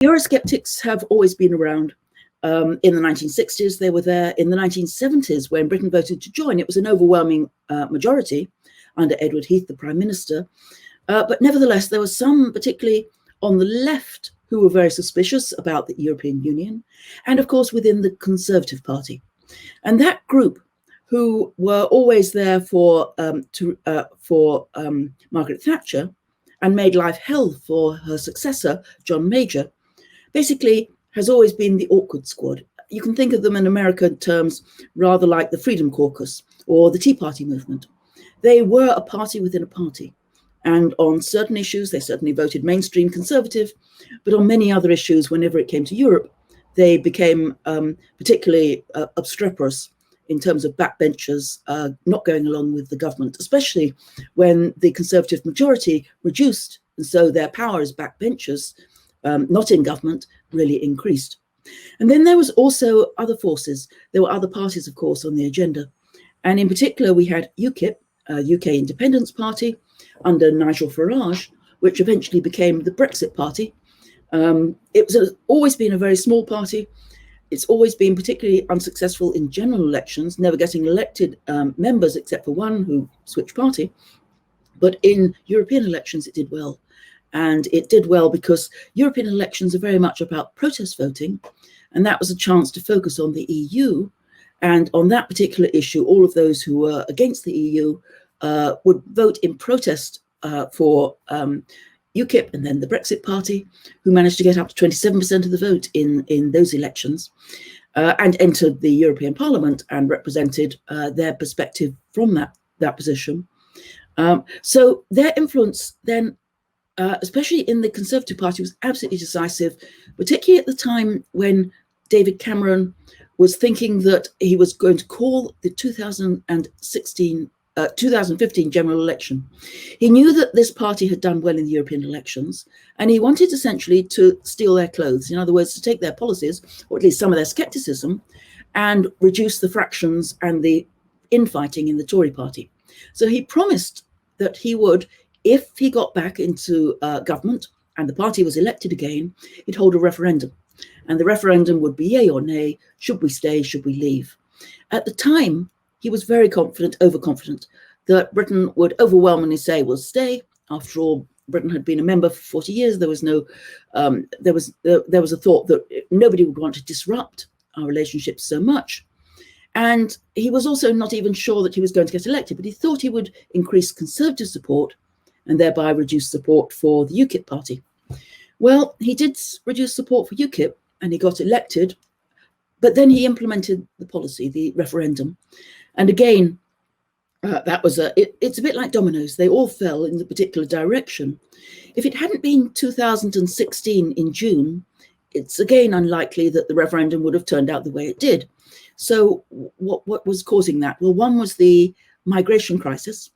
Eurosceptics have always been around. In the 1960s, they were there. In the 1970s, when Britain voted to join, it was an overwhelming majority under Edward Heath, the Prime Minister. But nevertheless, there were some, particularly on the left, who were very suspicious about the European Union, and of course within the Conservative Party. And that group, who were always there for Margaret Thatcher and made life hell for her successor, John Major, basically has always been the awkward squad. You can think of them in American terms rather like the Freedom Caucus or the Tea Party movement. They were a party within a party. And on certain issues, they certainly voted mainstream conservative, but on many other issues, whenever it came to Europe, they became particularly obstreperous in terms of backbenchers not going along with the government, especially when the Conservative majority reduced, and so their power as backbenchers, not in government, really increased. And then there was also other forces. There were other parties, of course, on the agenda. And in particular, we had UKIP, UK Independence Party, under Nigel Farage, which eventually became the Brexit Party. It has always been a very small party. It's always been particularly unsuccessful in general elections, never getting elected members except for one who switched party. But in European elections, it did well. And it did well because European elections are very much about protest voting. And that was a chance to focus on the EU. And on that particular issue, all of those who were against the EU would vote in protest for UKIP and then the Brexit Party, who managed to get up to 27% of the vote in those elections and entered the European Parliament and represented their perspective from that position. So their influence then, especially in the Conservative Party, was absolutely decisive, particularly at the time when David Cameron was thinking that he was going to call the 2015 general election. He knew that this party had done well in the European elections, and he wanted essentially to steal their clothes. In other words, to take their policies, or at least some of their scepticism, and reduce the fractions and the infighting in the Tory party. So he promised that he would, if he got back into government and the party was elected again, he'd hold a referendum. And the referendum would be yay or nay, should we stay, should we leave? At the time, he was very confident, overconfident, that Britain would overwhelmingly say, we'll stay. After all, Britain had been a member for 40 years. There was no, there was a thought that nobody would want to disrupt our relationships so much. And he was also not even sure that he was going to get elected, but he thought he would increase Conservative support and thereby reduce support for the UKIP party. Well, he did reduce support for UKIP and he got elected, but then he implemented the policy, the referendum. And again, that was it's a bit like dominoes. They all fell in the particular direction. If it hadn't been 2016 in June, it's again unlikely that the referendum would have turned out the way it did. So what was causing that? Well, one was the migration crisis.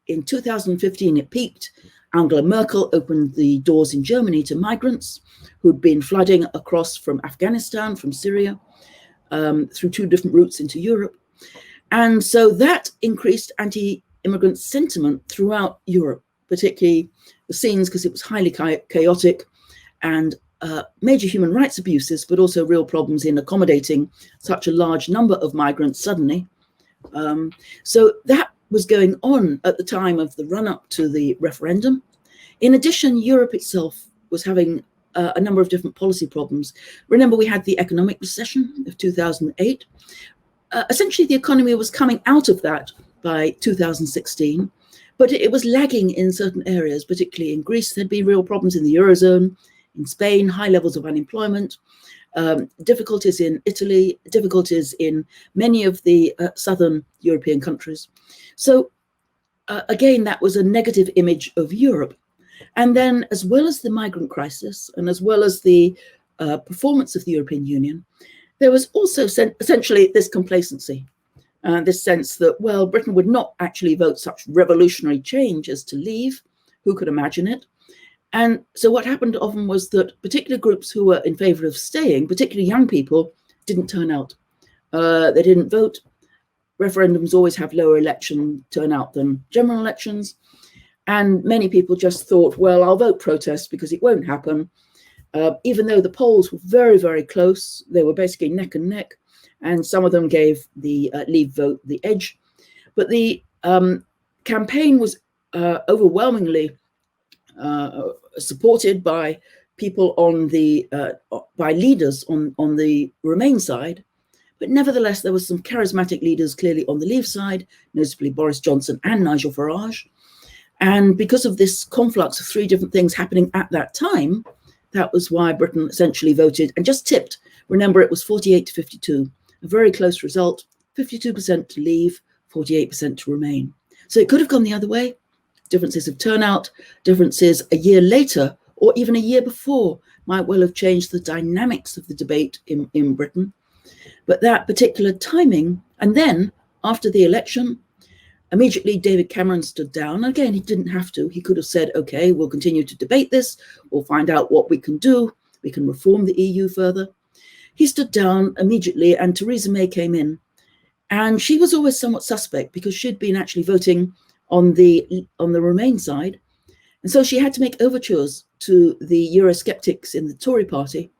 In 2015, it peaked. Angela Merkel opened the doors in Germany to migrants who'd been flooding across from Afghanistan, from Syria, through two different routes into Europe. And so that increased anti-immigrant sentiment throughout Europe, particularly the scenes, because it was highly chaotic and major human rights abuses, but also real problems in accommodating such a large number of migrants suddenly. So that was going on at the time of the run-up to the referendum. In addition, Europe itself was having a number of different policy problems. Remember, we had the economic recession of 2008. Essentially, the economy was coming out of that by 2016, but it was lagging in certain areas, particularly in Greece. There'd been real problems in the Eurozone, in Spain, high levels of unemployment, difficulties in Italy, difficulties in many of the southern European countries. So again, that was a negative image of Europe. And then as well as the migrant crisis and as well as the performance of the European Union, there was also essentially this complacency, this sense that, well, Britain would not actually vote such revolutionary change as to leave. Who could imagine it? And so what happened often was that particular groups who were in favour of staying, particularly young people, didn't turn out. They didn't vote. Referendums always have lower election turnout than general elections. And many people just thought, well, I'll vote protest because it won't happen. even though the polls were very, very close, they were basically neck and neck, and some of them gave the Leave vote the edge. But the campaign was overwhelmingly supported by people on the by leaders on the Remain side. But nevertheless, there were some charismatic leaders clearly on the Leave side, notably Boris Johnson and Nigel Farage. And because of this conflux of three different things happening at that time, that was why Britain essentially voted and just tipped. Remember, it was 48 to 52, a very close result, 52% to Leave, 48% to Remain. So it could have gone the other way. Differences of turnout, differences a year later, or even a year before, might well have changed the dynamics of the debate in Britain. But that particular timing, and then after the election, immediately David Cameron stood down. Again, he didn't have to. He could have said, okay, we'll continue to debate this. We'll find out what we can do. We can reform the EU further. He stood down immediately, and Theresa May came in. And she was always somewhat suspect because she'd been actually voting on the Remain side. And so she had to make overtures to the Eurosceptics in the Tory party.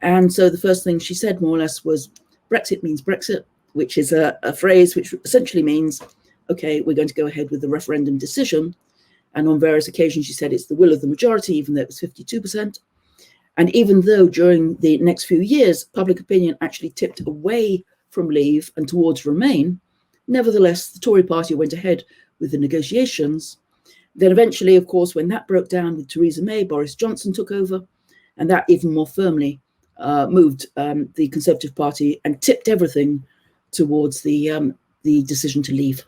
And so the first thing she said, more or less, was Brexit means Brexit, which is a phrase which essentially means, okay, we're going to go ahead with the referendum decision. And on various occasions, she said it's the will of the majority, even though it was 52%. And even though during the next few years, public opinion actually tipped away from Leave and towards Remain, nevertheless, the Tory party went ahead with the negotiations. Then eventually, of course, when that broke down with Theresa May, Boris Johnson took over, and that even more firmly moved the Conservative Party and tipped everything towards the decision to leave.